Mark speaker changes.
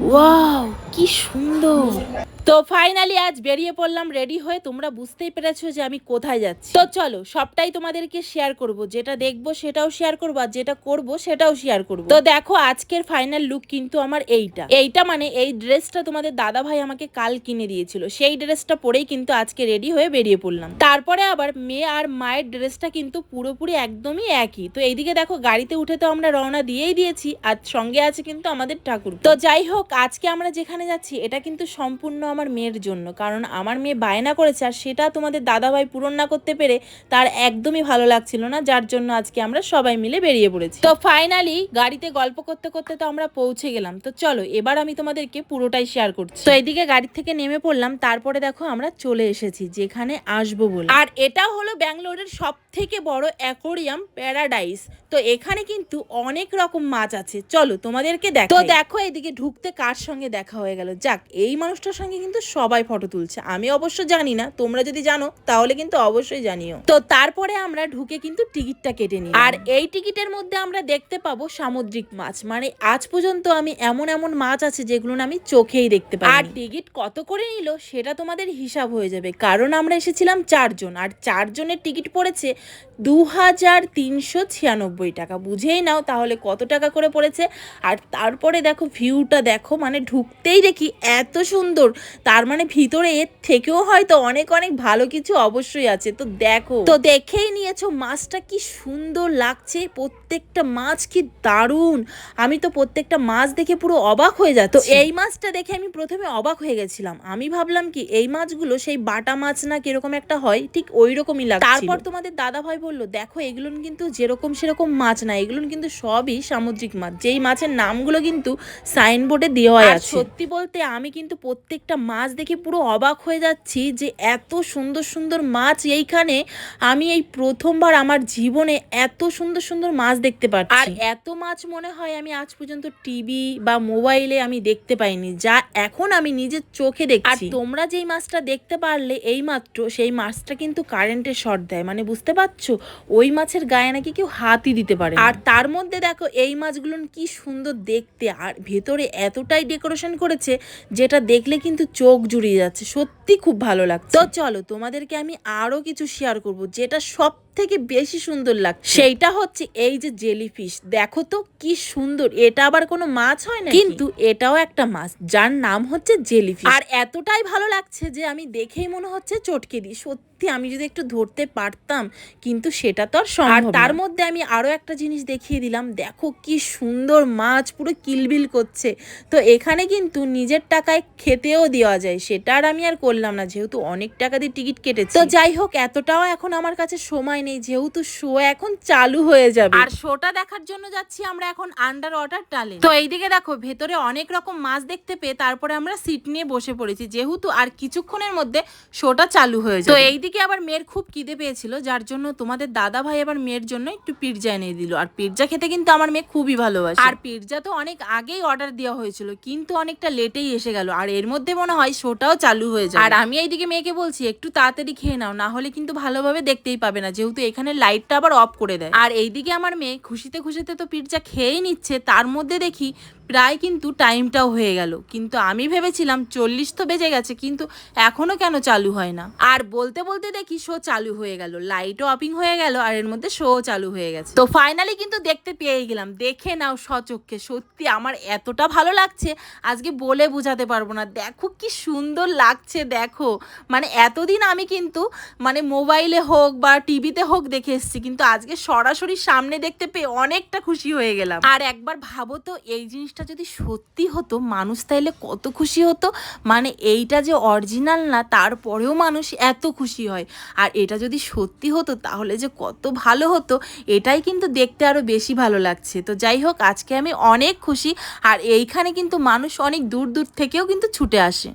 Speaker 1: Wow, কি সুন্দর। তো ফাইনালি আজ বেরিয়ে পড়লাম রেডি হয়ে। তোমরা বুঝতেই পেরেছো যে আমি কোথায় যাচ্ছি। তো চলো সবটাই তোমাদেরকে শেয়ার করব, যেটা দেখবো সেটাও শেয়ার করবো, আর যেটা করব সেটাও শেয়ার করব। তো দেখো আজকের ফাইনাল লুক কিন্তু আমার এইটা মানে এই ড্রেসটা তোমাদের দাদা ভাই আমাকে কাল কিনে দিয়েছিল, সেই ড্রেসটা পরেই কিন্তু আজকে রেডি হয়ে বেরিয়ে পড়লাম। তারপরে আবার মেয়ে আর মায়ের ড্রেসটা কিন্তু পুরোপুরি একদমই একই। তো এইদিকে দেখো গাড়িতে উঠে তো আমরা রওনা দিয়েই দিয়েছি, আর সঙ্গে আছে কিন্তু আমাদের ঠাকুর। তো যাই হোক, আজকে আমরা যেখানে যাচ্ছি এটা কিন্তু সম্পূর্ণ আমার মেয়ের জন্য, কারণ আমার মেয়ে বায়না করেছে, আর সেটা তোমাদের দাদাভাই পূরণ না করতে পেরে তার একদমই ভালো লাগছিল না, যার জন্য আজকে আমরা সবাই মিলে বেরিয়ে পড়েছি। তো ফাইনালি গাড়িতে গল্প করতে করতে তো আমরা পৌঁছে গেলাম। তো চলো এবার আমি তোমাদেরকে পুরোটাই শেয়ার করছি। তো এইদিকে গাড়ি থেকে নেমে পড়লাম, তারপরে দেখো আমরা চলে এসেছি যেখানে আসবো বলে। আর এটা হলো ব্যাঙ্গালোরের সব থেকে বড় অ্যাকোরিয়াম প্যারাডাইস। তো এখানে কিন্তু অনেক রকম মাছ আছে, চলো তোমাদেরকে দেখো। তো দেখো এদিকে ঢুকতে কার সঙ্গে দেখা হয়ে গেল। যাক, এই মানুষটার সঙ্গে কিন্তু সবাই ফটো তুলছে, আমি অবশ্য জানি না, তোমরা যদি জানো তাহলে কিন্তু অবশ্যই জানিও। তো তারপরে আমরা ঢুকে কিন্তু টিকিটটা কেটে নিই, আর এই টিকিটের মধ্যে আমরা দেখতে পাবো সামুদ্রিক মাছ। মানে আজ পর্যন্ত আমি এমন এমন মাছ আছে যেগুলো আমি চোখেই দেখতে পাই। আর টিকিট কত করে নিল সেটা তোমাদের হিসাব হয়ে যাবে, কারণ আমরা এসেছিলাম 4 জন, আর 4 জনের টিকিট পড়েছে 2396 টাকা। বুঝেই নাও তাহলে কত টাকা করে পড়েছে। আর তারপরে দেখো ভিউটা দেখো, মানে ঢুকতেই দেখি এত সুন্দর, তার মানে ভিতরে এর থেকেও হয়তো অনেক অনেক ভালো কিছু অবশ্যই আছে। তো দেখো, তো দেখেই নিয়েছো মাছটা কি সুন্দর লাগছে, প্রত্যেকটা মাছ কি দারুণ। আমি তো প্রত্যেকটা মাছ দেখে পুরো অবাক হয়ে যাচ্ছি। তো এই মাছটা দেখে আমি প্রথমে অবাক হয়ে গেছিলাম, আমি ভাবলাম কি এই মাছগুলো সেই বাটা মাছ না কিরকম একটা হয়, ঠিক ওই রকমই লাগছে। তারপর তোমাদের দাদা ভাই বললো দেখো এগুলো কিন্তু যেরকম সেরকম মাছ না, এগুলো কিন্তু সবই সামুদ্রিক মাছ, যেই মাছের নামগুলো কিন্তু সাইনবোর্ডে দেওয়া আছে। সত্যি বলতে আমি কিন্তু প্রত্যেকটা মাছ দেখে পুরো অবাক হয়ে যাচ্ছি যে এত সুন্দর সুন্দর মাছ এইখানে আমি এই প্রথমবার আমার জীবনে এত সুন্দর সুন্দর মাছ দেখতে পাচ্ছি। আর এত মাছ মনে হয় আমি আজ পর্যন্ত টিভি বা মোবাইলে আমি দেখতে পাইনি, যা এখন আমি নিজের চোখে দেখছি। আর তোমরা যেই মাছটা দেখতে পারলে এই মাত্র, সেই মাছটা কিন্তু কারেন্টের শর্ট দেয়, মানে বুঝতে পারছো ওই মাছের গায়ে নাকি কেউ হাতই দিতে পারে। আর তার মধ্যে দেখো এই মাছগুলো কি সুন্দর দেখতে, আর ভেতরে এতটাই ডেকোরেশন করেছে যেটা দেখলে কিন্তু চোখ জুড়িয়ে যাচ্ছে, সত্যি খুব ভালো লাগছে। তো চলো তোমাদেরকে আমি আরো কিছু শেয়ার করব, যেটা সব থেকে বেশি সুন্দর লাগছে, সেইটা হচ্ছে এই যে জেলিফিশ। দেখো তো কি সুন্দর, এটা আবার কোনো মাছ হয় না, কিন্তু এটাও একটা মাছ যার নাম হচ্ছে জেলিফিশ। আর এতটাই ভালো লাগছে যে আমি দেখেই মনে হচ্ছে চটকে দিই। সত্যি আমি যদি একটু ধরতে পারতাম, কিন্তু সেটা তো আর সম্ভব না। আর তার মধ্যে আমি আরো একটা জিনিস দেখিয়ে দিলাম, দেখো কি সুন্দর মাছ পুরো কিলবিল করছে। তো এখানে কিন্তু নিজের টাকায় খেতেও দেওয়া যায়, সেটা আর আমি আর করলাম না, যেহেতু অনেক টাকা দিয়ে টিকিট কেটেছি। তো যাই হোক, এতটাও এখন আমার কাছে সময় নেই, যেহেতু শো এখন চালু হয়ে যাবে। আর শোটা দেখার জন্য যাচ্ছি আমরা এখন আন্ডার ওয়াটার টালে। তো এইদিকে দেখো ভেতরে অনেক রকম মাছ দেখতে পেয়ে তারপরে আমরা সিট নিয়ে বসে পড়েছি, যেহেতু আর কিছুক্ষণের মধ্যে শোটা চালু হয়ে যাবে। তো এইদিকে আবার মেয়ের খুব খিদে পেয়েছিল, যার জন্য তোমাদের দাদা ভাই আবার মেয়ের জন্য একটু পিৎজা এনে দিল। আর পিৎজা খেতে কিন্তু আমার মেয়ে খুবই ভালোবাসে। আর পিৎজা তো অনেক আগেই অর্ডার দেওয়া হয়েছিল, কিন্তু অনেকটা লেটেই এসে গেল, আর এর মধ্যে মনে হয় শোটাও চালু হয়ে যাবে। আর আমি এইদিকে মেয়েকে বলছি একটু তাড়াতাড়ি খেয়ে নাও, না হলে কিন্তু ভালোভাবে দেখতেই পাবে না, যেহেতু এখানে লাইটটা আবার অফ করে দেয়। আর এইদিকে আমার মেয়ে খুশিতে খুশিতে তো পিৎজা খেয়েই নিচ্ছে, তার মধ্যে দেখি প্রায় কিন্তু টাইমটাও হয়ে গেল, কিন্তু আমি ভেবেছিলাম 40 তো বেজে গেছে, কিন্তু এখনো কেন চালু হয় না। আর বলতে বলতে দেখি শো চালু হয়ে গেল, লাইটও অফিং হয়ে গেল, আর এর মধ্যে শো চালু হয়ে গেছে। তো ফাইনালি কিন্তু দেখতে পেয়ে গেলাম, দেখে নাও সচক্ষে, সত্যি আমার এতটা ভালো লাগছে আজকে বলে বোঝাতে পারবো না। দেখো কি সুন্দর লাগছে, দেখো মানে এতদিন আমি কিন্তু মানে মোবাইলে হোক বা টিভিতে হোক দেখে এসেছি, কিন্তু আজকে সরাসরি সামনে দেখতে পেয়ে অনেকটা খুশি হয়ে গেলাম। আর একবার ভাবো তো এই জিনিসটা যদি সত্যি হতো, মানুষ তাইলে কত খুশি হতো। মানে এইটা যে অরিজিনাল না, তারপরেও মানুষ এত খুশি হয়, আর এটা যদি সত্যি হতো তাহলে যে কত ভালো হতো, এটাই কিন্তু দেখতে আরো বেশি ভালো লাগছে। তো যাই হোক, আজকে আমি অনেক খুশি, আর এইখানে কিন্তু মানুষ অনেক দূর দূর থেকেও কিন্তু ছুটে আসে।